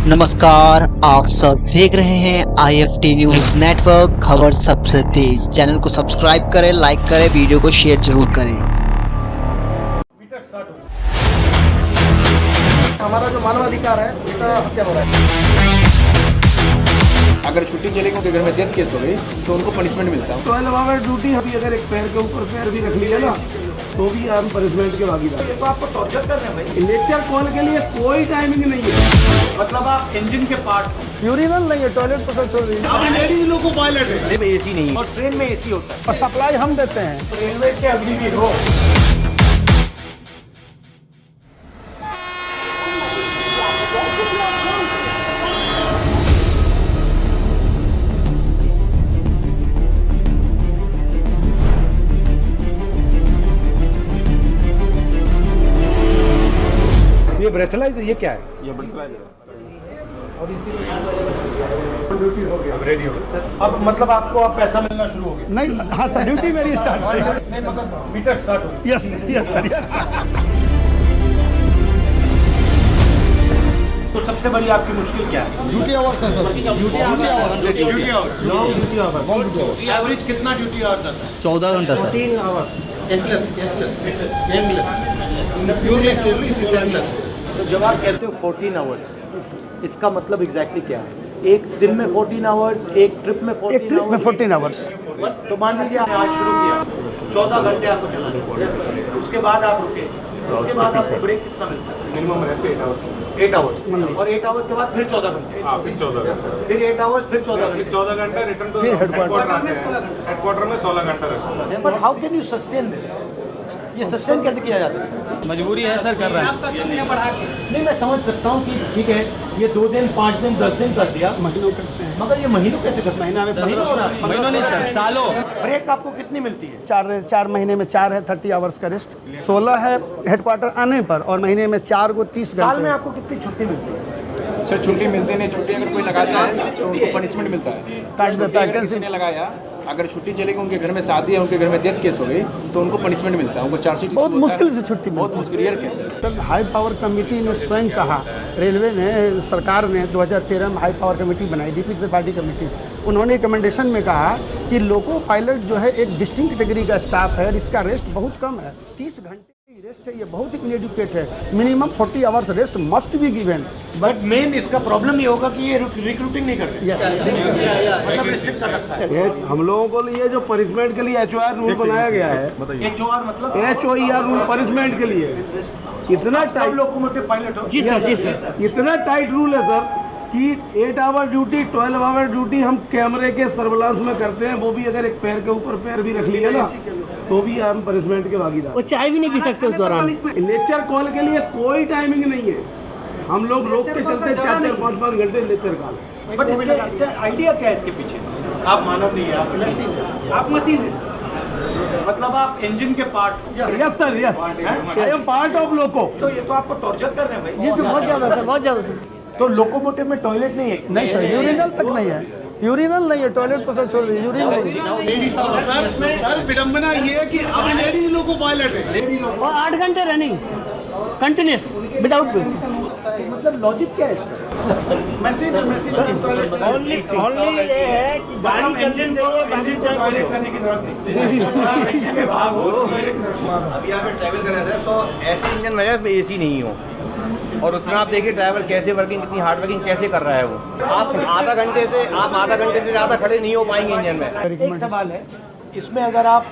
नमस्कार, आप सब देख रहे हैं IFT न्यूज नेटवर्क, खबर सबसे तेज। चैनल को सब्सक्राइब करें, लाइक करें, वीडियो को शेयर जरूर करें। मीटर स्टार्ट हो, हमारा जो मानवाधिकार है उसका हत्या हो रहा है। अगर छुट्टी चलेगी उनके घर में डेथ केस हो गई तो उनको पनिशमेंट मिलता है। 12 आवर ड्यूटी अभी अगर एक पैर के ऊपर पैर भी रख लिया ना तो भी हम पनिशमेंट के भागीदार। ये तो आपको टॉर्चर कर रहे हैं भाई। लेक्चर कॉल के लिए कोई टाइमिंग नहीं है। मतलब आप इंजन के पार्ट यूरिनल नहीं है, टॉयलेट पता चल रही है। लेडीज लोगों को पायलट है, ट्रेन में एसी नहीं है और ट्रेन में एसी होता है और सप्लाई हम देते हैं। रेलवे के अग्निवीर हो। ये ब्रेथलाइजर, ये क्या है? ये ब्रेथलाइजर और इसी ड्यूटी हो गया, अब रेडी हो गया। अब मतलब आपको अब पैसा मिलना शुरू हो गया? नहीं, हाँ सर, ड्यूटी मेरी स्टार्ट हो गई। नहीं मतलब मीटर स्टार्ट हो गया। Yes yes sir, yes. तो सबसे बड़ी आपकी मुश्किल क्या है? ड्यूटी आवर्स है sir. Duty hours, duty hours, long duty hours. Average कितना ड्यूटी आवर्स आता है? 14 घंटा सर। 14 आवर्स। तो जब आप कहते हो 14 आवर्स, इसका मतलब एग्जैक्टली क्या है? एक दिन में 14 आवर्स, एक ट्रिप में 14 आवर्स। तो मान लीजिए आपने आज शुरू किया, 14 घंटे आपको चलाना, उसके बाद आप रुके, उसके बाद आपको ब्रेक कितना मिलता है? मिनिमम रेस्ट 8 आवर्स और 8 आवर्स के बाद फिर 14 घंटे, फिर 8 आवर्स, फिर 14 घंटे रिटर्न टू हेडक्वार्टर में 16 घंटा rest. But how can you sustain this? ये सस्टेन कैसे किया जा सकता है? मजबूरी है सर, कर रहे हैं। नहीं, मैं समझ सकता हूँ कि ठीक है, ये 2 दिन, 5 दिन, 10 दिन कर दिया, महीनों करते हैं, मगर ये महीनों कैसे करते हैं? महीना में 15 सालों। ब्रेक आपको कितनी मिलती है? 4 महीने में 4 है 30 आवर्स का रेस्ट, 16 है हेडक्वार्टर आने पर और महीने में 4 को 30 साल घंटे। में आपको कितनी छुट्टी मिलती है? सर छुट्टी मिलती नहीं, छुट्टी अगर कोई लगाता है तो उनको पनिशमेंट मिलता है। काट देता है, किसी कैंसिल। ने लगाया, अगर छुट्टी चलेगी उनके घर में शादी है, उनके घर में डेथ केस हो गई तो उनको पनिशमेंट मिलता है। उनको चार्जशीट बहुत मुश्किल से छुट्टी बहुत मुश्किल रेयर केस है। तब हाई पावर कमेटी ने स्वयं कहा, रेलवे ने, सरकार ने 2013 में हाई पावर कमेटी बनाई, DP त्रिपाठी कमेटी। उन्होंने रिकमेंडेशन में कहा कि लोको पायलट जो है एक डिस्टिंक्ट कैटेगरी का स्टाफ है और इसका रेस्ट बहुत कम है, 30 घंटे की रेस्ट है, ये बहुत इनएडुकेट है। Minimum 40 hours rest must be given. But main इसका प्रॉब्लम ये होगा कि ये रिक्रूटिंग नहीं कर रहे। यस, मतलब रिस्ट्रिक्ट कर रखा है। हम लोगों को लिए जो पनिशमेंट के लिए HOR रूल बनाया गया है, HOR मतलब HOER रूल पनिशमेंट के लिए इतना सब टाइट, लोकोमोटिव पायलट हो। इतना टाइट रूल है सर कि 8 आवर ड्यूटी, 12 आवर ड्यूटी हम कैमरे के सर्विलांस में करते हैं। वो भी अगर एक पैर के ऊपर पैर भी रख लिया ना तो भी हम पनिशमेंट के भागीदार। वो चाय भी नहीं पी सकते उस दौरान। लेक्चर कॉल के लिए कोई टाइमिंग नहीं है। हम लोग रोक के चलते 4-4, 5-5 घंटे लेक्चर कॉल। बट इसका आइडिया क्या है इसके पीछे? आप मानव नहीं है, आप मशीन है। आप मशीन है, मतलब आप इंजन के part. Yes sir, yes, I am part of loco. तो ये तो आपको टॉर्चर कर रहे हैं भाई। जी सर, बहुत ज़्यादा सर, बहुत ज़्यादा सर। तो लोकोमोटिव में टॉयलेट नहीं है? नहीं सर, यूरिनल तक नहीं है, यूरिनल नहीं है, टॉयलेट तो सर छोड़ दीजिए, यूरिन नहीं है। सर विडम्बना ये है कि अब लेडीज लोको पायलट है और 8 घंटे रनिंग कंटिन्यूस विदाउट ब्रेक। मतलब लॉजिक क्या है इसका? मशीन है, मशीन ओनली ये है कि गाड़ी इंजन टॉयलेट करने की जरूरत नहीं। अभी यहाँ पे ट्रैवल कर रहे हैं सर, तो ऐसे इंजन में इसमें AC नहीं हो और उसमें आप देखिए ड्राइवर कैसे वर्किंग, कितनी हार्ड वर्किंग कैसे कर रहा है वो। आप आधा घंटे से ज़्यादा खड़े नहीं हो पाएंगे इंजन में। एक सवाल है, इसमें अगर आप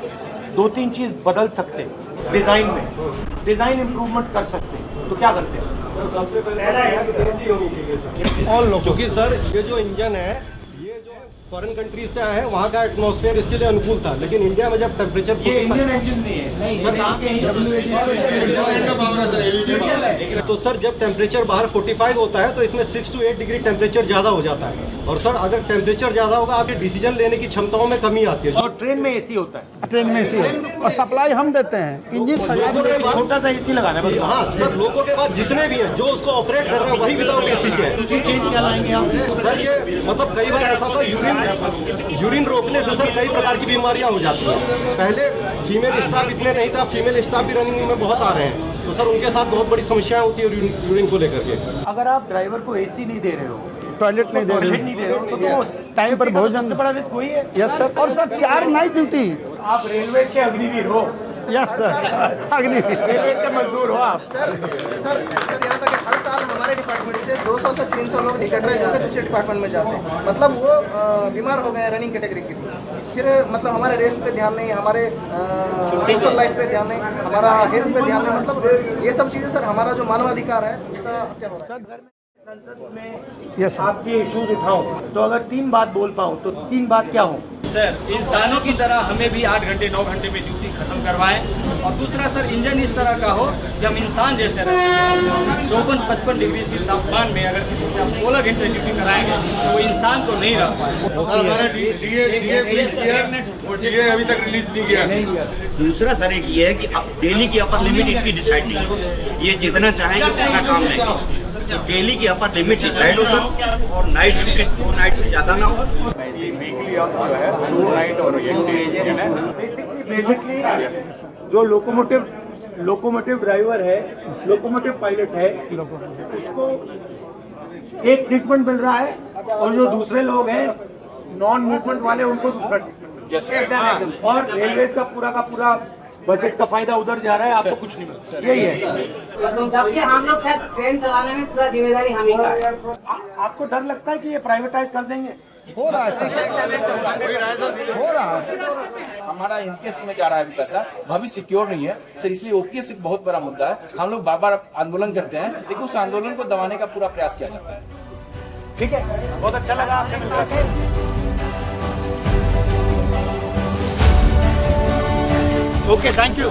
2-3 चीज़ बदल सकते हैं, डिज़ाइन इम्प्रूवमेंट कर सकते हैं, तो क्या करते हैं? सबसे पहले ऑल लोग, क्योंकि सर ये जो इंजन है ये जो फॉरेन कंट्रीज से आया है, वहाँ का एटमॉस्फेयर इसके लिए अनुकूल था, लेकिन इंडिया में जब टेम्परेचर ये इंडियन इंजन नहीं है, तो सर जब टेम्परेचर बाहर 45 होता है तो इसमें 6 to 8 डिग्री टेम्परेचर ज़्यादा हो जाता है। और सर अगर टेम्परेचर ज़्यादा होगा आपके डिसीजन लेने की क्षमताओं में कमी आती है। और ट्रेन में AC होता है, ट्रेन में एसी है और सप्लाई हम देते हैं। इंजन छोटा सा AC लगाना है। हाँ सर, लोगों के बाद जितने भी हैं जो उसको ऑपरेट कर रहे हैं वही विदाउट AC के हैं। चेंज क्या लाएंगे आप? सर ये मतलब कई बार ऐसा था, यूरिन रोकने से सर कई प्रकार की बीमारियां हो जाती हैं। पहले फीमेल स्टाफ इतने नहीं था, फीमेल स्टाफ भी रनिंग में बहुत आ रहे हैं, तो सर उनके साथ बहुत बड़ी समस्याएं होती है यूरिन को लेकर के। अगर आप ड्राइवर को एसी नहीं दे रहे हो, टॉयलेट नहीं दे टॉयलेट रहे नहीं दे रहे हो, तो टाइम पर भोजन। सबसे बड़ा रिस्क वही है। Yes sir. और सर 4 नाइट ड्यूटी। आप रेलवे के अग्निवीर हो। Yes sir, Agniveer. रेलवे के मजदूर हो आप। सर यहाँ तक हर साल हमारे डिपार्टमेंट से 200 से 300 लोग निकट रहे जो कि दूसरे डिपार्टमेंट में जाते हैं, मतलब वो बीमार हो गए हैं रनिंग कैटेगरी के लिए। फिर मतलब हमारे रेस्ट पे ध्यान नहीं, हमारे सोशल लाइफ पे ध्यान नहीं, हमारा हेल्थ पे ध्यान नहीं, मतलब ये सब चीज़ें सर हमारा जो मानवाधिकार है उसका क्या हो रहा है। संसद में आपके इश्यूज उठाऊं तो अगर 3 बात बोल पाऊं तो 3 बात क्या हो? सर इंसानों की तरह हमें भी 8 घंटे 9 घंटे में ड्यूटी खत्म करवाएं, और दूसरा सर इंजन इस तरह का हो कि हम इंसान जैसे रहें। 54-55 डिग्री से तापमान में अगर किसी से आप 16 घंटे ड्यूटी कराएंगे तो वो इंसान को नहीं रख पाएंगे। अभी तक रिलीज नहीं किया। दूसरा सर एक ये है कि डेली की अपर लिमिट इनकी डिसाइड नहीं है, ये जितना चाहेंगे उतना काम लेंगे। डेली की अपर लिमिट डिसाइड हो सर, और नाइट ड्यूटी 2 नाइट से ज़्यादा ना हो। वीकली आप जो है 2 नाइट और 1 डे बेसिकली जो लोकोमोटिव ड्राइवर है, लोकोमोटिव पायलट है, उसको एक ट्रीटमेंट मिल रहा है, और जो दूसरे लोग हैं नॉन मूवमेंट वाले उनको दूसरा ट्रीटमेंट। और रेलवे का पूरा बजट का फायदा उधर जा रहा है, आपको कुछ नहीं मिलता। यही है। जबकि हम लोग शायद ट्रेन चलाने में पूरा जिम्मेदारी हम ही का है। आपको डर लगता है कि ये प्राइवेटाइज कर देंगे? हो रहा है सर, हो रहा है। हमारा इनकेस में जा रहा है अभी पैसा, भविष्य सिक्योर नहीं है सर, इसलिए ओपीएस एक बहुत बड़ा मुद्दा है। हम लोग बार-बार आंदोलन करते हैं, लेकिन उस आंदोलन को दबाने का पूरा प्रयास किया जाता है। ठीक है, बहुत अच्छा लगा आपसे मिलकर। Okay, thank you.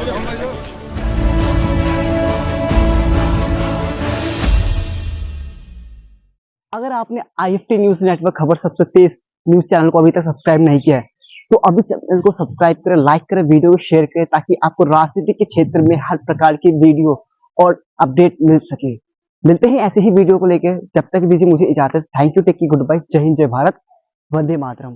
अगर आपने IFT न्यूज नेटवर्क खबर सबसे तेज न्यूज चैनल को अभी तक सब्सक्राइब नहीं किया है तो अभी चैनल को सब्सक्राइब करें, लाइक करें, वीडियो को शेयर करें, ताकि आपको राजनीति के क्षेत्र में हर प्रकार की वीडियो और अपडेट मिल सके। मिलते हैं ऐसे ही वीडियो को लेकर, जब तक दीजिए मुझे इजाजत। थैंक यू, टेक की गुड बाय, जय हिंद, जय भारत, वंदे मातरम।